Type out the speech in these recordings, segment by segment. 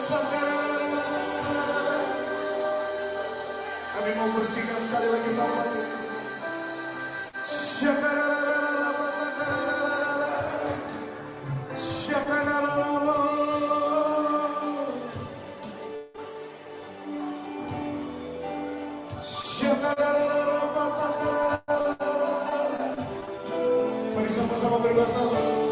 Kami mau bersihkan sekali lagi tangan. Mari sama-sama berbahasa.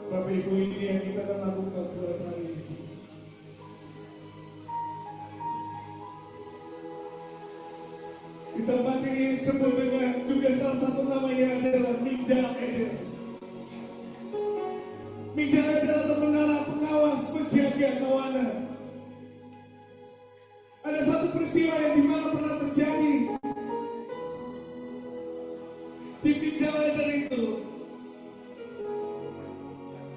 Bapak Ibu, ini yang kita akan lakukan bulan hari ini. Di tempat ini disebut dengan juga salah satu namanya adalah Migdal Eder. Migdal Eder adalah menara pengawas penjaga kawanan. Ada satu peristiwa yang dimana pernah terjadi di Migdal Eder itu,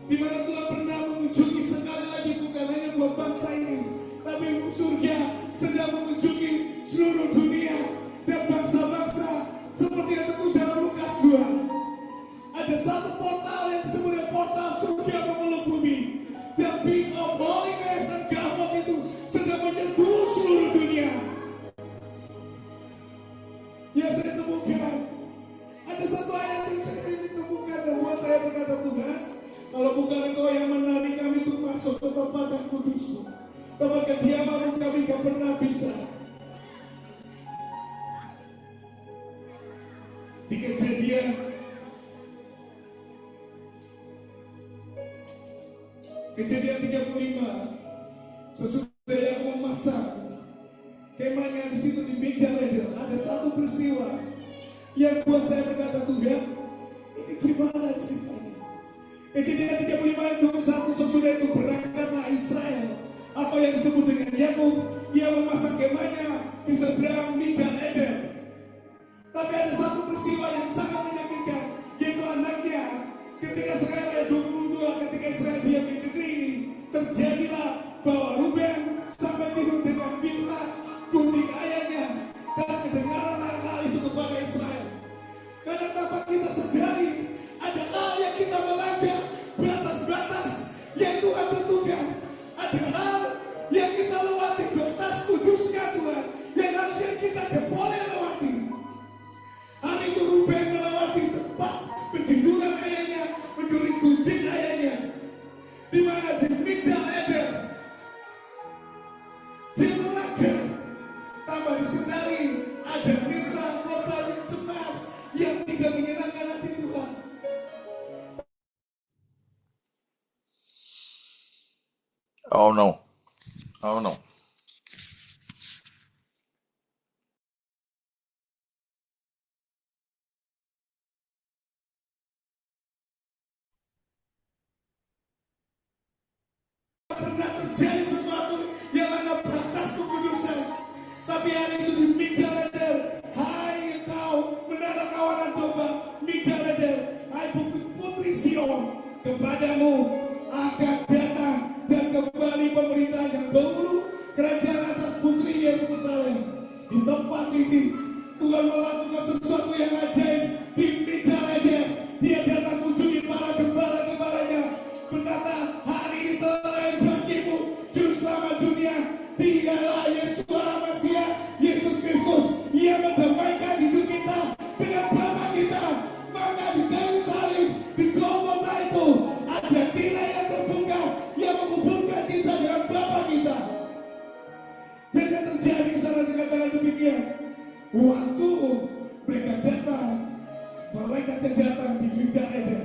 di mana Tuhan pernah mengunjungi sekali lagi bukan hanya buat bangsa ini, tapi surga sedang mengunjungi seluruh dunia dan bangsa-bangsa seperti yang tertulis dalam Lukas 2. Ada satu portal yang disebut portal surga pemeluk bumi. The Beat of Holiness and Gavot itu sedang menyerbu seluruh dunia. Ya, saya temukan ada satu ayat yang saya ditemukan dan buat saya berkata, Tuhan, kalau bukan Engkau yang menarik kami untuk masuk ke tempat yang kudus, tempat kediaman kami gak pernah bisa. Di Kejadian 35, sesudah yang memasang kemahnya di situ di Migdal Eder, ada satu peristiwa yang buat saya berkata, Tuhan, ini gimana ceritanya? Kejadian 35 ayat 21, sesudah itu berangkatlah Israel atau yang disebut dengan Yakub, ia memasang kemahnya di seberang Migdal Eder. Tapi ada satu peristiwa yang sangat menyakitkan, yaitu anaknya ketika Israel ayat 22, ketika Israel diam di negeri ini, terjadilah bahwa Ruben sampai tidur dengan Bilha, kudik ayahnya, dan kedengaranlah hal itu kepada Israel. Karena tanpa kita sadari, ada hal yang kita melanggar, batas-batas yang Tuhan tentukan. Ada hal yang kita lewati, batas kudusnya Tuhan, yang harusnya kita tidak boleh lewati. Hari itu Ruben melewati tempat pentiduran ayahnya, mencuri kudik ayahnya, di mana di Migdal Eder dia melanggar. Tanpa disadari ada misra korban yang cemar yang tidak menyenangkan hati Tuhan. Oh no. Oh no. Pernah terjadi sesuatu yang menganggap batas kekudusan, tapi hari itu di Migdal Eder, hai engkau menara kawanan domba Migdal Eder, hai putri Sion, kepadamu akan datang dan kembali pemerintah yang dahulu, kerajaan atas putri Yerusalem. Di tempat ini Tuhan melakukan sesuatu yang ajaib di Migdal Eder. Dia datang kunjungi para gembala-gembalanya, berkata, hari ini telah lahir bagimu juru selamat dunia, dialah Yeshua Masiah, Yesus Kristus. Ia mendamaikan hidup kita dengan Bapa kita. Maka di kayu salib, di Golgota itu ada tirai yang terbuka yang menghubungkan kita dengan Bapa kita. Dan yang terjadi sana dikatakan demikian, waktu mereka datang, malaikat yang datang di Migdal Eder,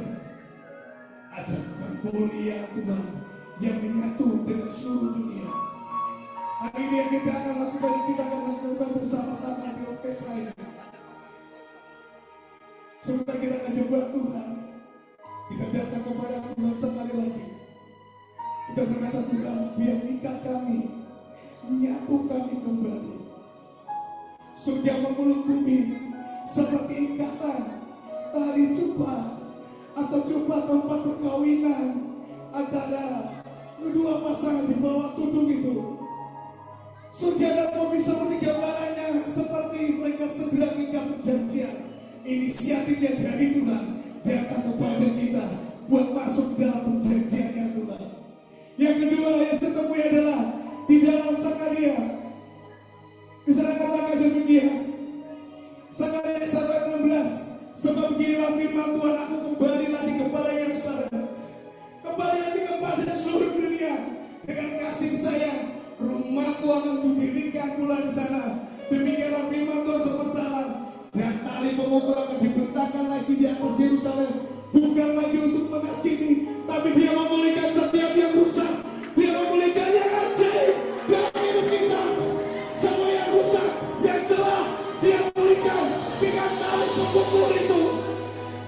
ada mulia Tuhan yang menyatu dengan seluruh dunia. Hari ini yang kita akan lakukan, kita akan lakukan bersama-sama di orkestra ini. Sebentar kita akan jumpa Tuhan. Kita datang kepada Tuhan sekali lagi. Kita berkata, Tuhan, biar ikat kami menyatu kami kembali. Surga menggulung bumi seperti ikatan tali jubah atau jubah tempat perkawinan antara kedua pasangan di bawah tudung itu. Saudara mau bisa menggambarkannya seperti mereka sedang mengikat perjanjian. Inisiatifnya dari Tuhan datang kepada kita buat masuk dalam perjanjiannya Tuhan. Yang kedua yang saya temui adalah di dalam Sakaria. Bisa katakan demikian. Sakaria 1:16. Sebab beginilah firman Tuhan, aku kembali lagi kepada Yerusalem, kembali lagi kepada seluruh dunia dengan kasih sayang. Rumahku akan kudirikan pula di sana. Demikianlah firman Tuhan semesta alam. Dan tali pengukur akan dibentangkan lagi di atas Yerusalem, bukan lagi untuk menghakimi, tapi dia memulihkan setiap yang rusak. Dia memulihkan yang ajaib dalam hidup kita. Semua yang rusak, yang celah, dia pulihkan dengan tali pengukur itu.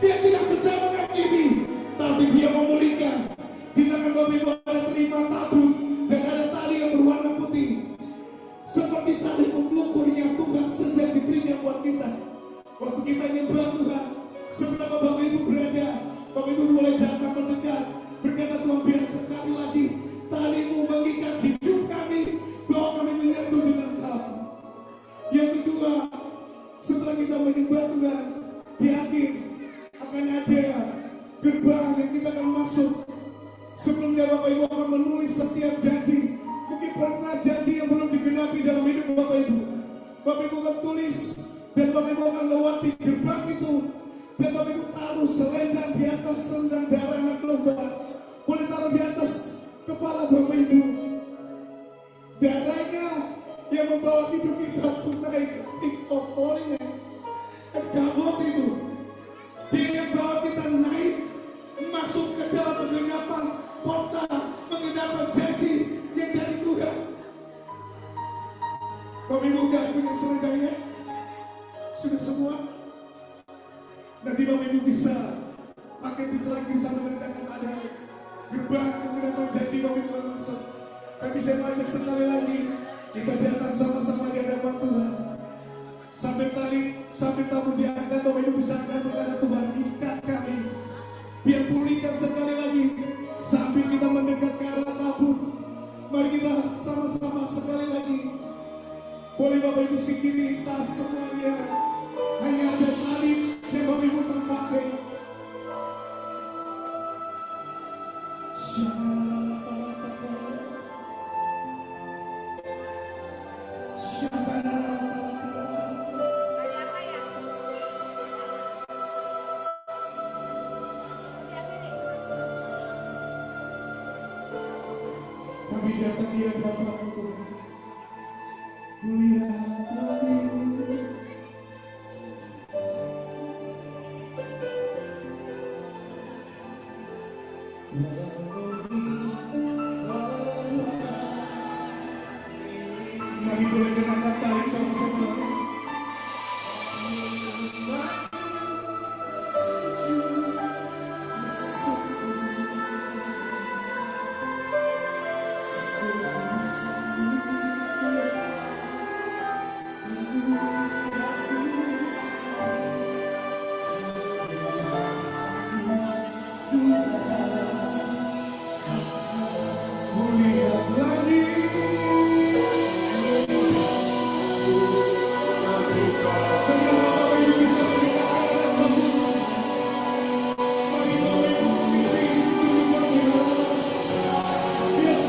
Dia tidak sedang menghakimi, tapi dia memulihkan. Kita akan ada terima tabut dan ada tali yang berwarna putih, seperti tali pengukur yang Tuhan sedang diberikan buat kita. Waktu kita nyembah Tuhan, seberapa Bapak Ibu berada, Bapak Ibu mulai datang mendekat, berkata Tuhan, biar sekali lagi talimu mengikat hidup kami, bahwa kami menyatu dengan Kamu. Yang kedua, setelah kita menyembah Tuhan, di akhir akan ada gerbang yang kita akan masuk. Sebelumnya Bapak Ibu akan menulis setiap janji. Mungkin pernah janji yang belum digenapi dalam hidup Bapak Ibu. Bapak Ibu akan tulis dan Bapak Ibu akan lewati gerbang itu. Dan Bapak Ibu taruh selendang di atas selendang darah anak domba. Boleh taruh di atas kepala Bapak Ibu. Darahnya yang membawa hidup kita untuk naik ke peak of holiness. Kekabut itu. Dia yang bawa kita naik masuk ke dalam penggenapan portal, penggenapan janji yang dari Tuhan. Bapak Ibu udah punya selendangnya? Sudah semua? Nanti Bapak Ibu bisa pakai titel lagi bisa menandakan ada gerbang penggenapan janji Bapak Ibu masuk. Tapi saya mau ajak sekali lagi kita datang sama-sama di hadapan Tuhan. Sampai tamu diangkat, Bapak Ibu bisa angkat berkata, Tuhan ikat kami. Biar pulihkan sekali lagi sambil kita mendekat ke arah tabut. Mari kita sama-sama sekali lagi. Boleh Bapak Ibu singkiri tas semuanya. Hanya ada tali yang Bapak Ibu terpakai. Kami datang di hadapan Tuhan. Lihat lagi. Mari boleh kenakan tali sama-sama. Yes,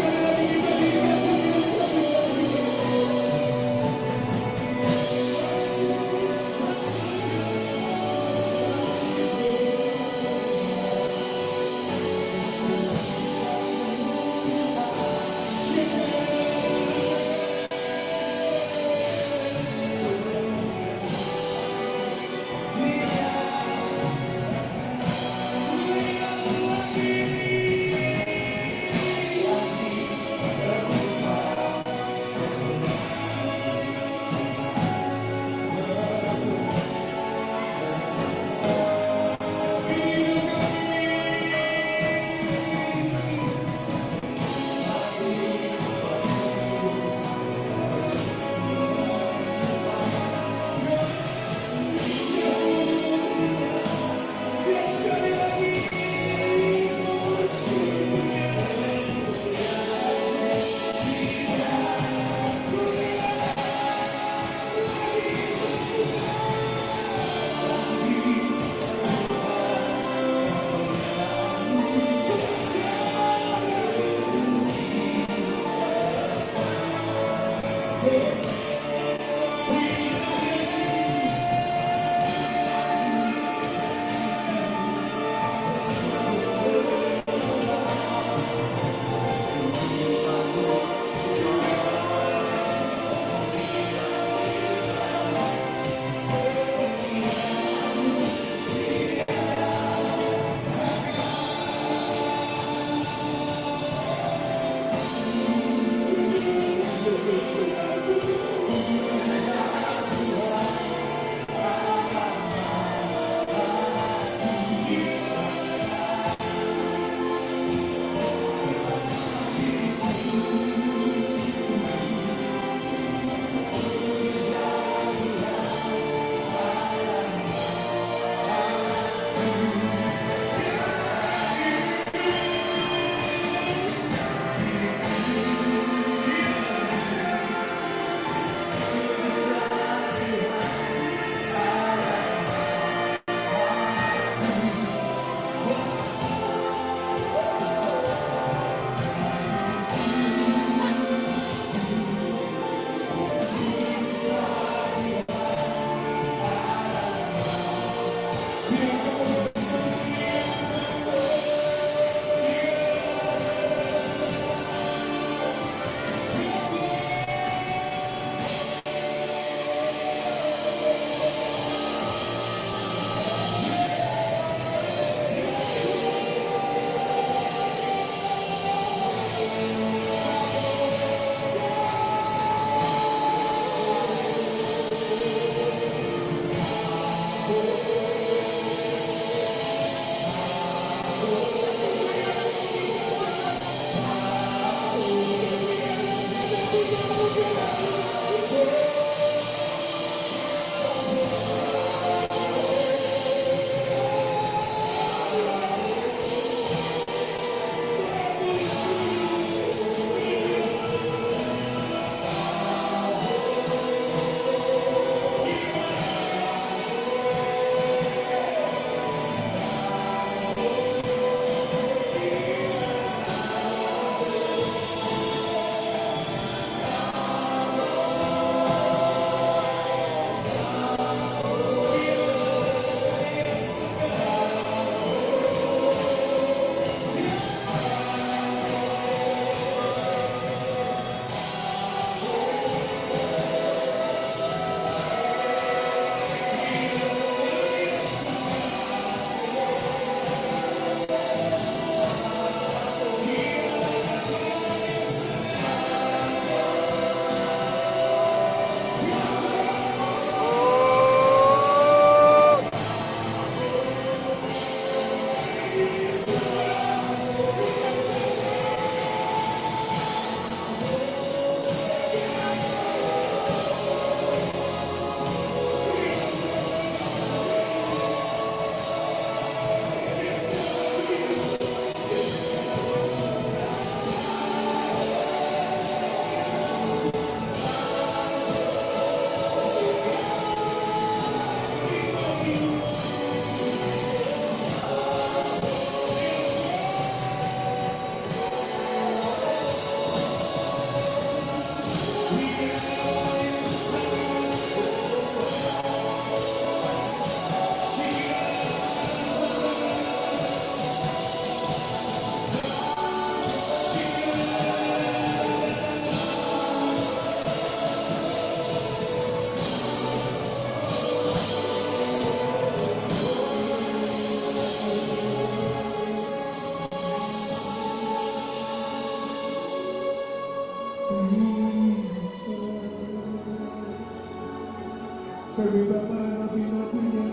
Saya minta nabi-nabinya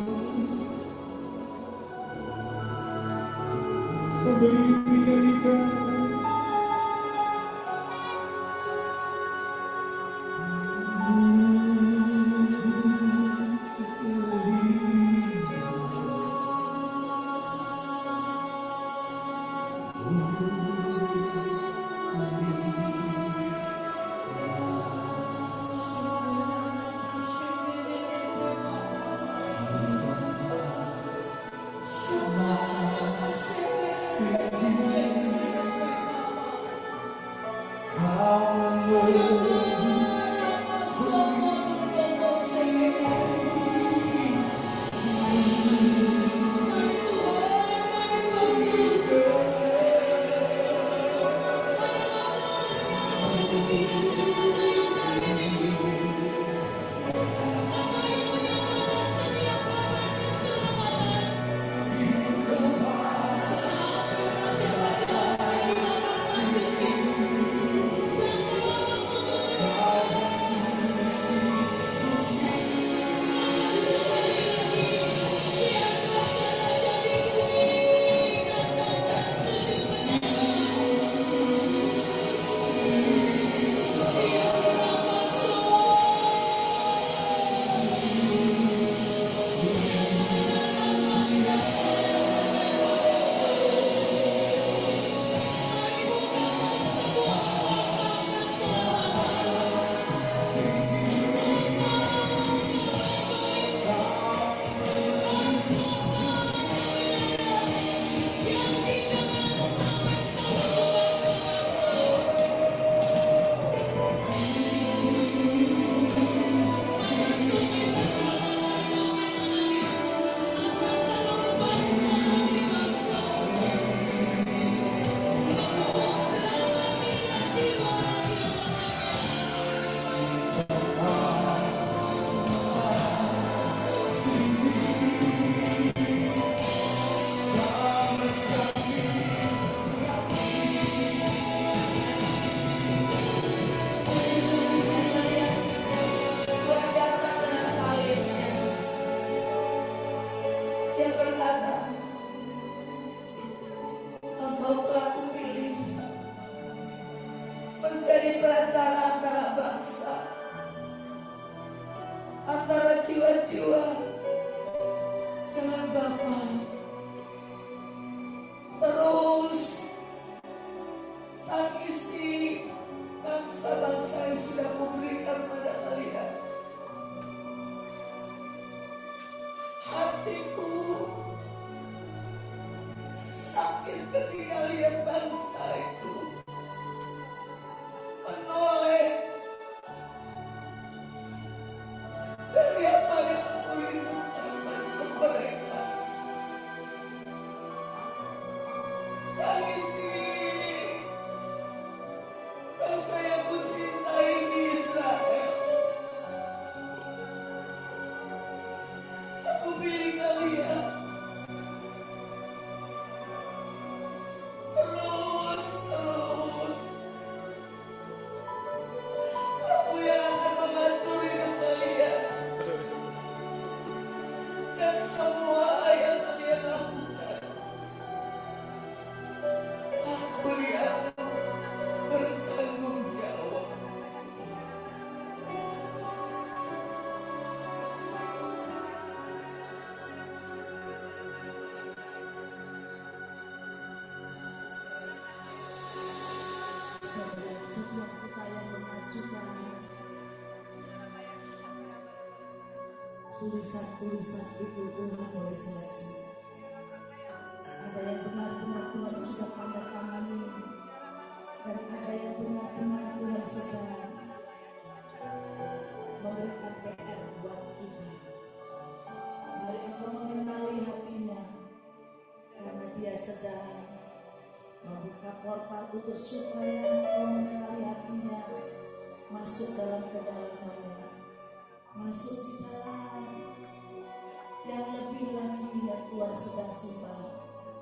sambil menyanyikan Tulisan-tulisan itu Tuhan boleh seleksi. Ada yang benar-benar Tuhan sudah tanda tangani, dan ada yang benar-benar Tuhan sedang memberikan PR buat kita. Mari engkau mengenali hatinya, karena dia sedang membuka portal untuk supaya engkau mengenali hatinya, masuk dalam kedalamannya, masuk di dalam yang lebih lagi yang Tuhan sedang simpan,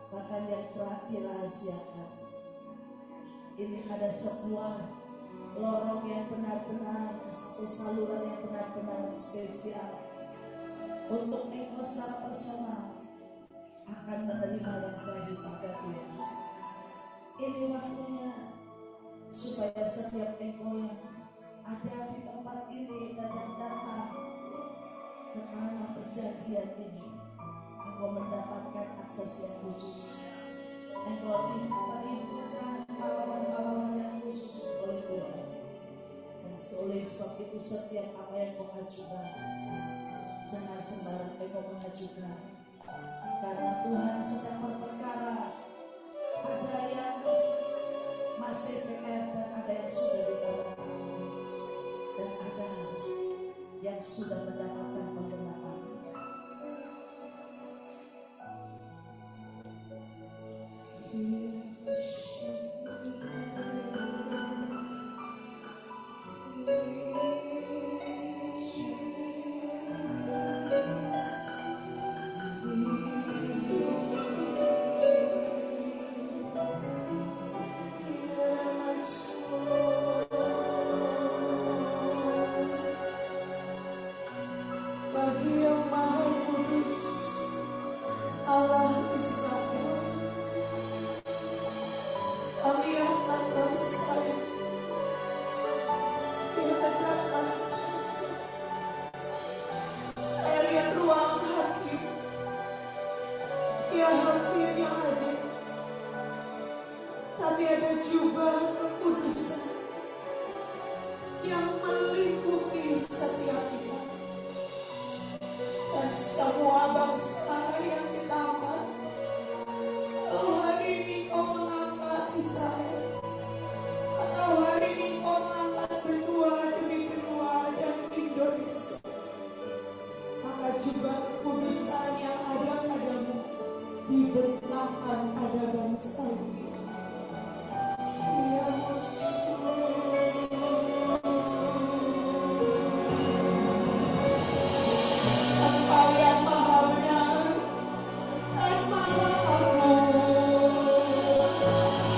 bahkan yang telah dirahasiakan. Ini ada sebuah lorong yang benar-benar, satu saluran yang benar-benar spesial untuk engkau secara personal akan menerima yang telah disepakati. Ini waktunya supaya setiap engkau yang ada di tempat ini dan yang datang ke tanah perjanjian ini, engkau mendapatkan akses yang khusus. Engkau diperhitungkan pahlawan-pahlawan yang khusus oleh Tuhan. Dan oleh sebab itu setiap apa yang kau ajukan, jangan sembarang engkau mengajukan, karena Tuhan sedang berperkara. Ada yang masih PR dan ada yang sudah ditangani, dan ada yang sudah mendapatkan pembenaran. jubah kekudusan yang meliputi setiap kita dan semua bangsa yang kita amat. Kalau hari ini kau mengangkat Israel, atau hari ini kau mengangkat benua demi benua dan Indonesia, maka jubah kekudusan yang ada padamu dibentangkan pada bangsa ini. Ya Engkau yang maha benar dan maha agung,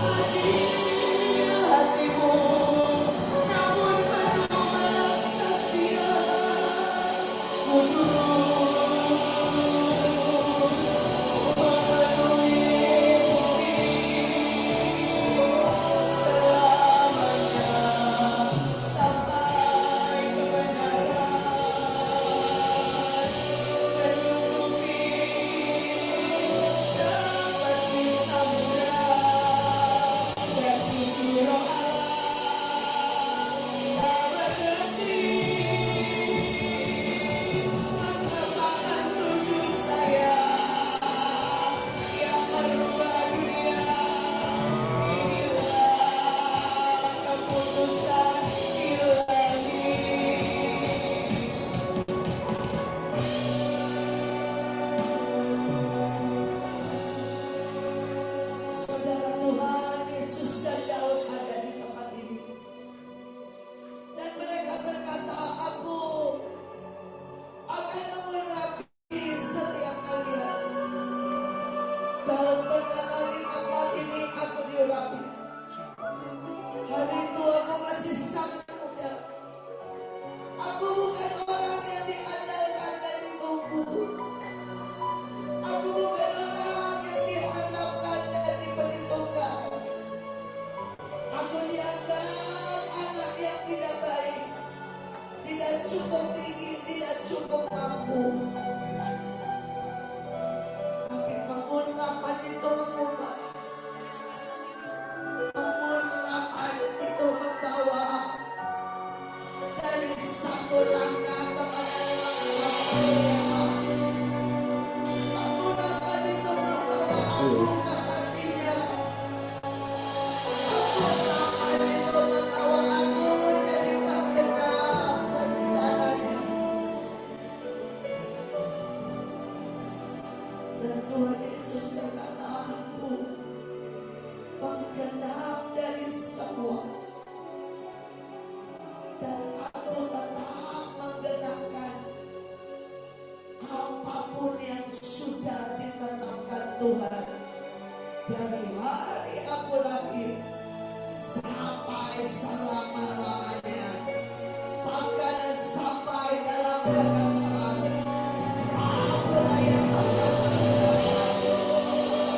adil hatimu, namun penuh belas kasihan, kudus memenuhi selamanya sampai kebenaran menutupi seperti samudra dan tujuh roh Allah tak berhenti mengembangkan tujuh sayap yang merubah dunia. Inilah keputusan ilahi. Saudara, Tuhan Yesus dan Daud ada di tempat ini, dan mereka berkata, aku akan mengurapi setiap kalian. Daud berkata, di tempat ini aku diurapi. Hari itu aku masih sangat muda. Aku bukan orang yang diandalkan dan ditunggu. Aku bukan orang yang diharapkan dan diperhitungkan. Aku dianggap anak yang tidak baik, tidak cukup tinggi, tidak cukup mampu. Tapi pengurapan itu mengubah. Pengurapan itu membawa dari satu langkah kepada langkah yang pengurapan itu membawa aku ke hatinya. Pengurapan itu membawa aku jadi penggenap rencananya. Dan Tuhan Yesus berkata, aku penggenap dari semua, dan aku tetap menggenapkan apapun yang sudah ditetapkan Tuhan dari hari aku lahir sampai selama-lamanya, bahkan sampai dalam kekekalan. Akulah yang akan menggenapkan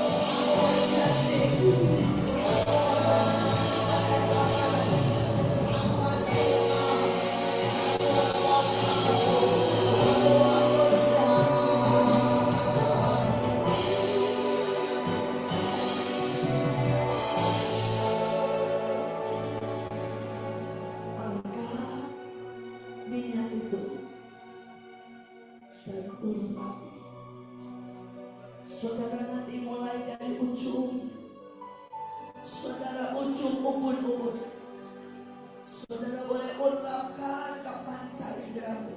semua janji, semua ketetapan, semua sumpah, semua waktu, semua perencanaan. Angkat minyak itu dan urapi. Saudara, nanti mulai dari ujung, saudara, ujung ubun-ubun, saudara boleh ungkapkan ke panca inderamu.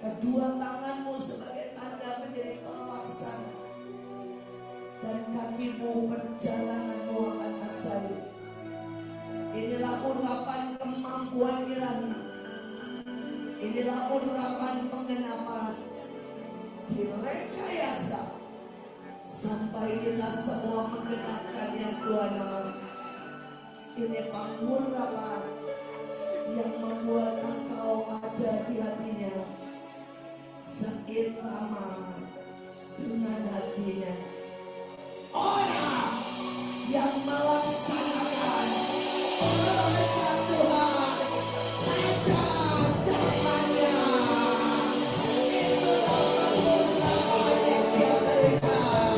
Kedua tanganmu sebagai tanda menjadi pelaksana, dan kakimu perjalananmu akan ajaib. Inilah urapan kemampuan ilahi. Inilah urapan penggenapan. Direkayasa sampai kita semua menggenapkan yang Tuhan mau. Ini pengurapan yang membuat engkau ada di hatinya seirama dengan hatinya. Orang yang melaksanakan perintah Tuhan pada zamannya, itulah pengurapan yang dia berikan.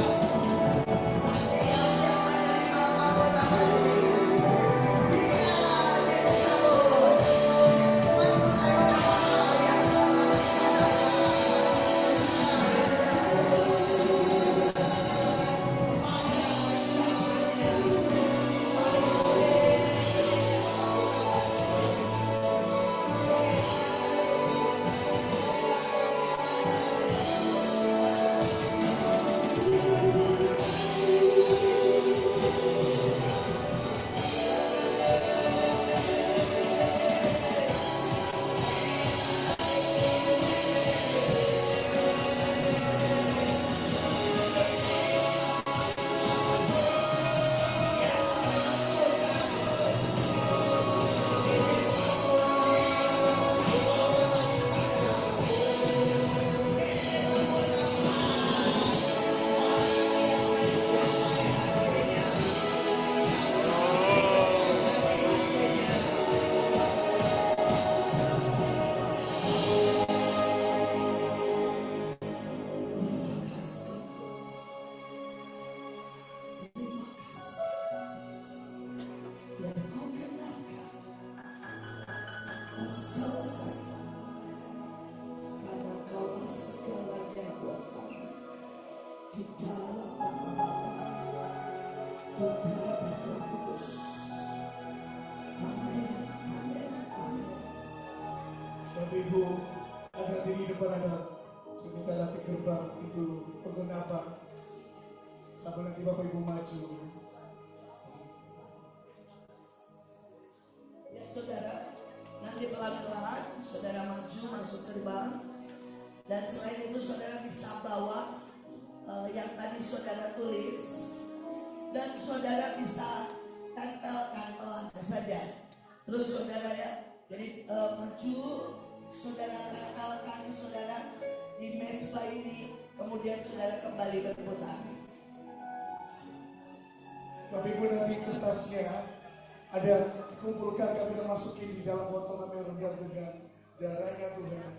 Setiap yang menerima pengurapan ini selesai. Karena Kaulah segalanya buat kami. Di dalam nama Bapa, Putra dan Roh Kudus. Amin, amin, amin. Bapak Ibu, ada diri depan ada sebentar lagi gerbang itu penggenapan. Sampai nanti Bapak Ibu maju. Ya saudara, nanti pelan-pelan saudara maju masuk gerbang. Dan selain itu saudara bisa bawa yang tadi saudara tulis. Dan saudara bisa tempelkan pelan saja. Terus saudara ya, jadi maju, saudara tempelkan saudara di mesbah ini. Kemudian saudara kembali berputar. Bapak Ibu nanti kertasnya ada kumpulkan, kami akan masukin di dalam botol, kami rendam dengan darahnya Tuhan.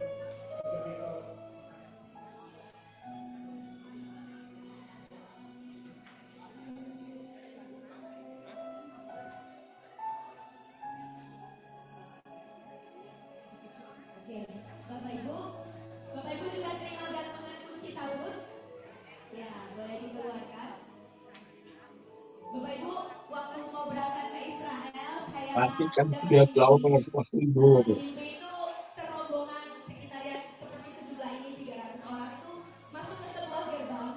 Jadi Oke, Bapak Ibu juga terima gantungan kunci tabur. Ya, boleh dikeluarkan. Bapak Ibu, waktu mau berangkat ke Israel, saya Pasti kan dia tahu pasti dulu. itu serombongan sekitar ya seperti sejumlah ini 300 orang itu masuk ke sebuah gerbang.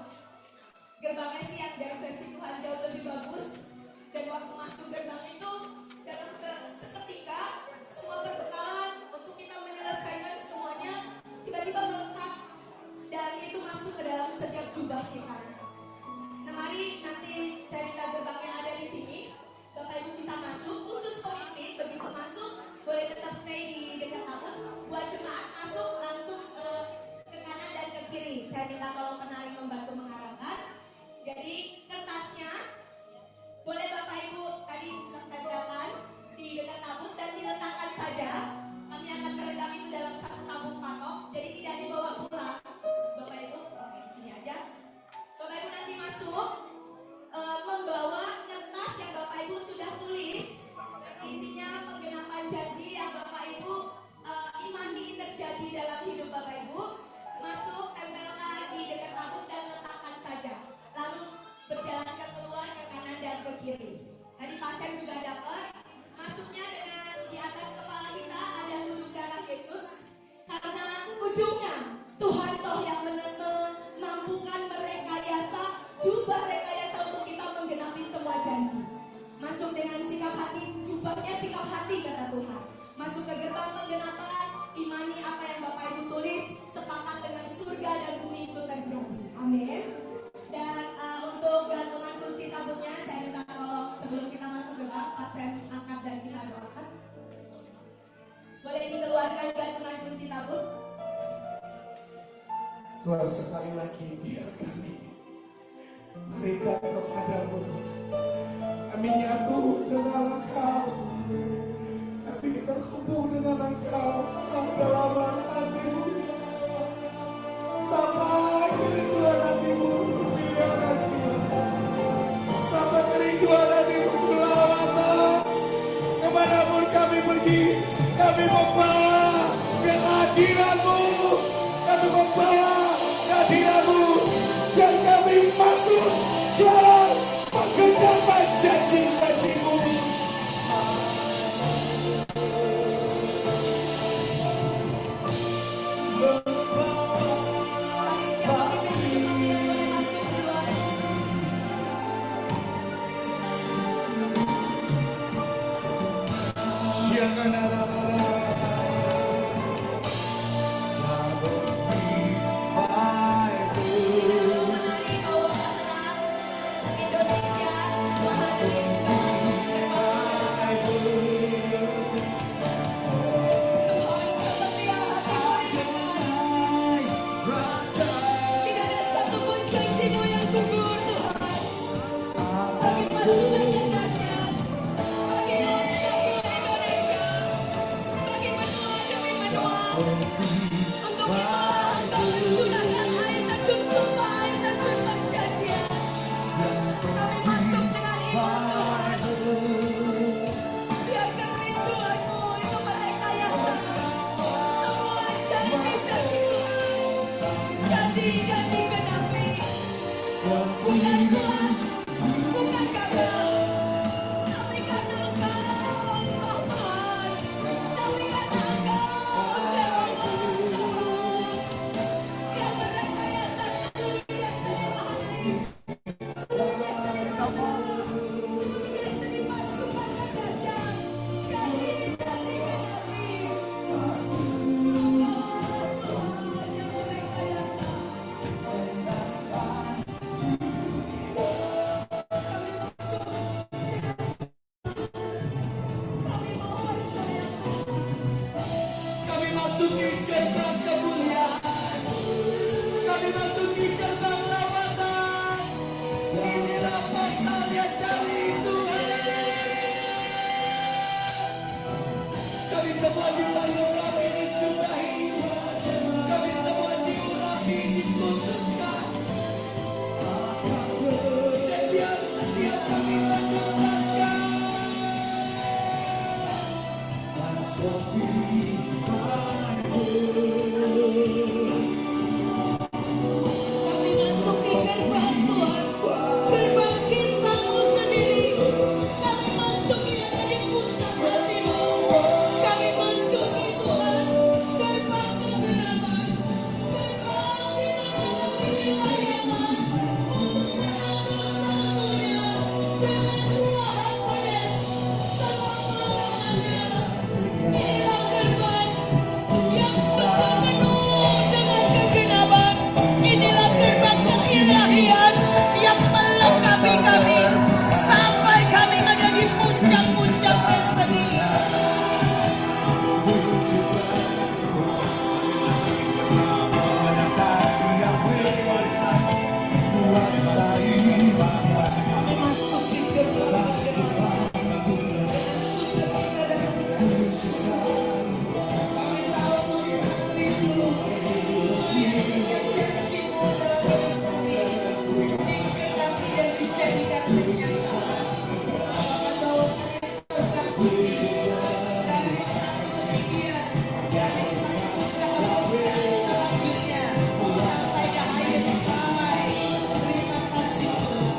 Gerbangnya sih yang dari versi Tuhan jauh lebih bagus. Dan waktu masuk gerbang itu dalam seketika semua berbekalan untuk kita menyelesaikan semuanya tiba-tiba melekat dan itu masuk ke dalam setiap jubah kita. Nah mari nanti saya minta gerbangnya ada di sini. Bapak Ibu bisa masuk, khusus pemimpin begitu masuk boleh tetap stay di dekat tabut. Buat jemaat masuk langsung ke kanan dan ke kiri. Saya minta tolong penari membantu mengarahkan. Jadi kertasnya boleh Bapak Ibu tadi tempelkan di dekat tabut dan diletakkan saja. Kami akan meredam itu dalam satu tabung patok. Jadi tidak dibawa pulang. Bapak Ibu, oke di sini aja. Bapak Ibu nanti masuk membawa kertas yang Bapak Ibu sudah tulis. Isinya penggenapan janji yang Bapak Ibu imani terjadi dalam hidup Bapak Ibu. Masuk, tempelkan di dekat tabut dan letakkan saja. Lalu berjalan ke keluar, ke kanan dan ke kiri. Tadi pasien juga dapat. Masuknya dengan di atas kepala kita ada huruf darah Yesus. Karena ujungnya Tuhan toh yang memampukan merekayasa, jubah rekayasa untuk kita menggenapi semua janji. Masuk dengan sikap hati, jubahnya sikap hati kata Tuhan. Masuk ke gerbang penggenapan, imani apa yang Bapak Ibu tulis, sepakat dengan surga dan bumi itu terjadi. Amin. Dan untuk gantungan kunci tabutnya saya minta tolong sebelum kita masuk gerbang, pasien angkat dan kita doakan. Boleh dikeluarkan gantungan kunci tabut. Tuhan sekali lagi biar kami berikan kepadamu. Kami nyatu dengan Engkau. Kami terhubung dengan Engkau. Kedalaman hatimu. Sampai kerinduan hatimu berbiara jiwa. Sampai kerinduan hatimu berlawatan. Kemanapun kami pergi, kami membawa kehadiran-Mu. Kami membawa kehadiran-Mu. Dan kami masuk dalam penggenapan janji-janji-Mu. Siakan masuki gerbang kemuliaan. Kami masuki gerbang lawatan. Inilah portalnya dari Tuhan. Kami semua diurapi, dicudahi. Kami semua diurapi, dikhususkan. Dan biar setiap kami menuntaskan. Kami masuki gerbang Tuhan, gerbang cintamu sendiri. Kami masuki yang ada di pusat hatimu. Kami masuki Tuhan, gerbang kebenaran, gerbang di mana kasih layanan untuk mengambil satunya dengan ruah Al-Qudus selama-lamanya. Inilah gerbang yang suka penuh dengan kegenapan. Inilah gerbang keilahian yang melengkapi kami sampai kami ada di puncak-puncak destiny. Memasuki gerbang sukacita dan kekudusan. Kami tahu salibmu, isinya janjimu dalam kami, dikenapi dan dijadikan kenyataan. Kami tahu kami tergabung dari satu ketinggian, dari satu puncak selanjutnya sampai ke highest high. Terima kasih Tuhan.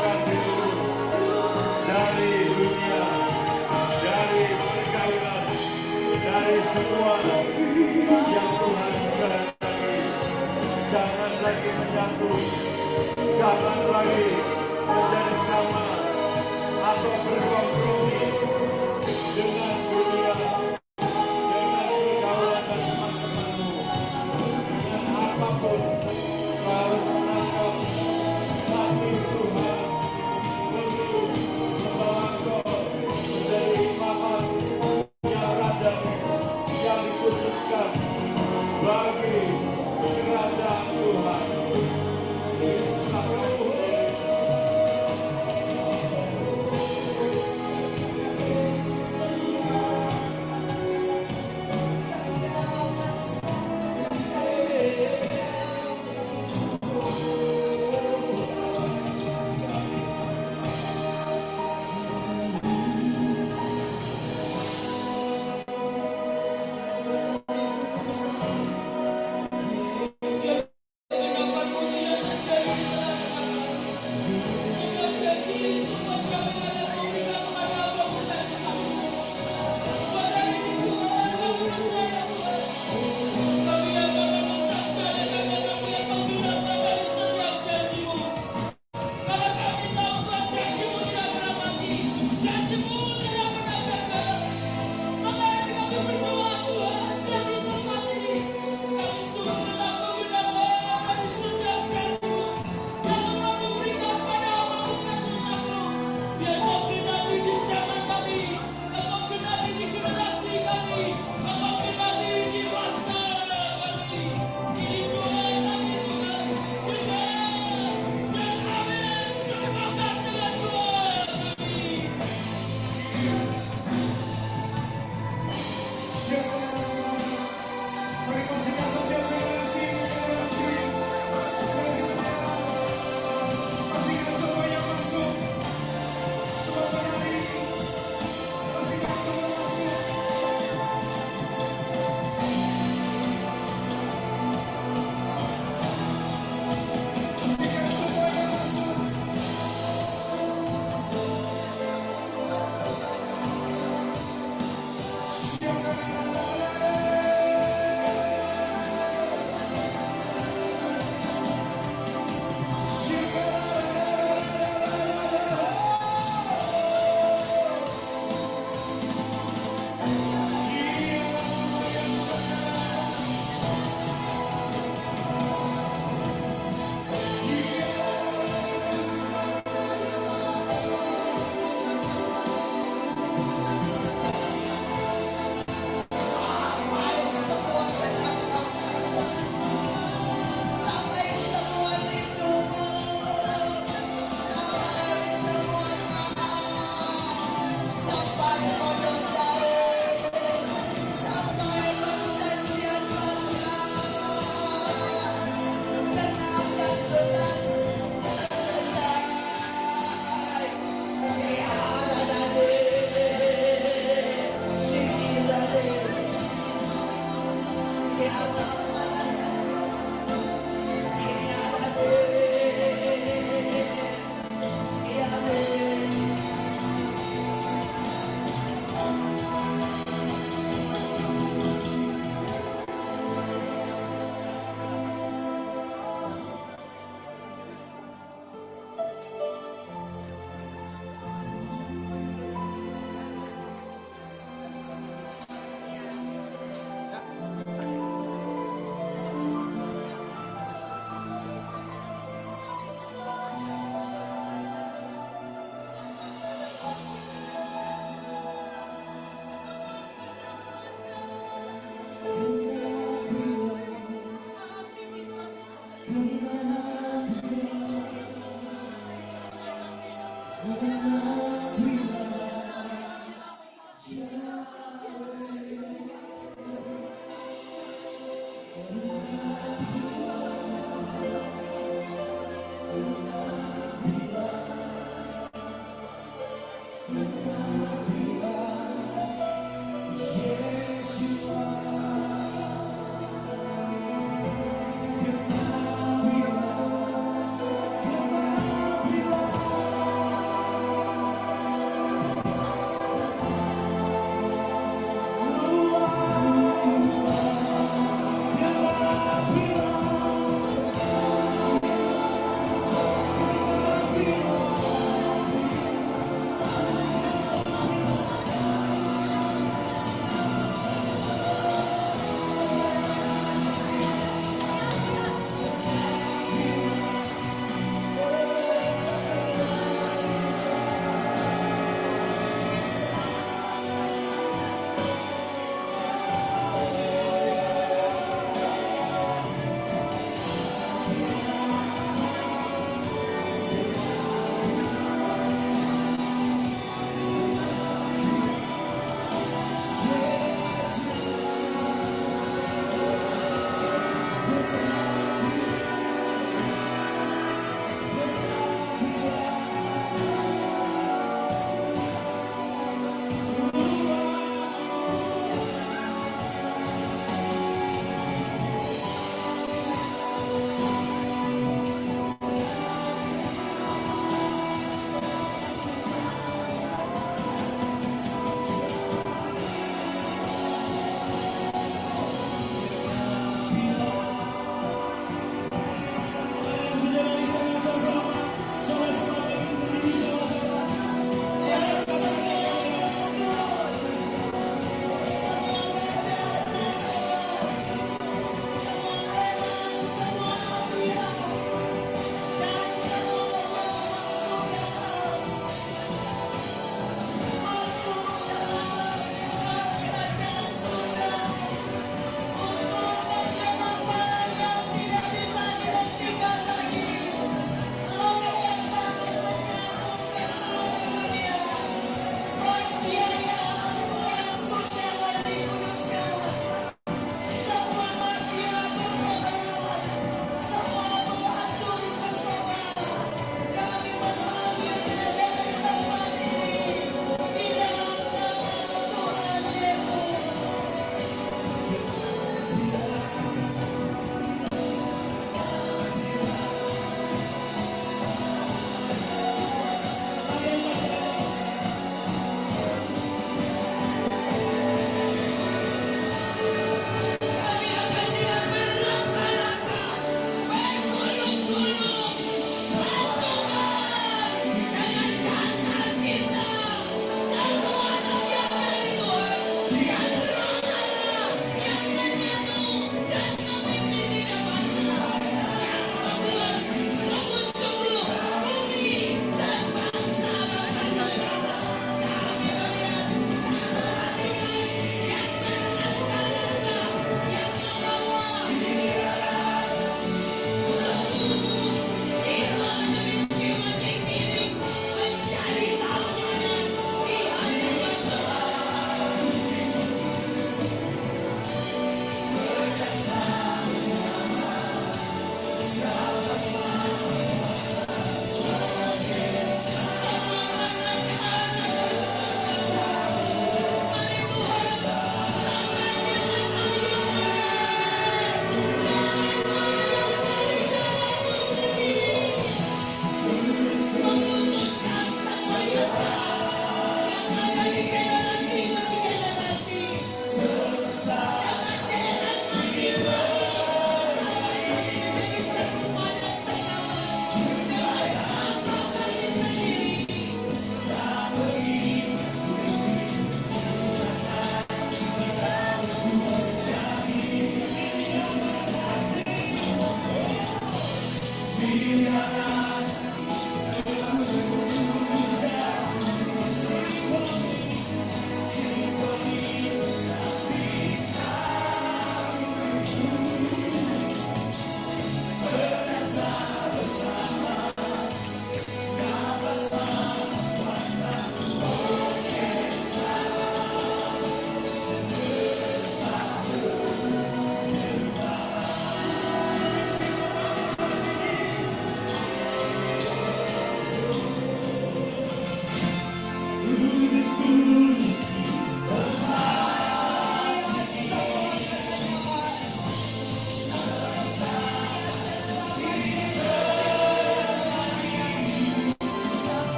lepaskan dirimu dari dunia, dari pergaulan, dari semua yang Tuhan kehendaki. Jangan lagi menyatu, jangan lagi menjadi sama atau berkompromi dengan dunia, dengan pergaulan dan teman-temanmu. Dengan apapun kau harus menangkap hati Tuhan untuk membawa kau menjadi imaman yang raja, yang dikhususkan bagi kerajaan Tuhan. Karena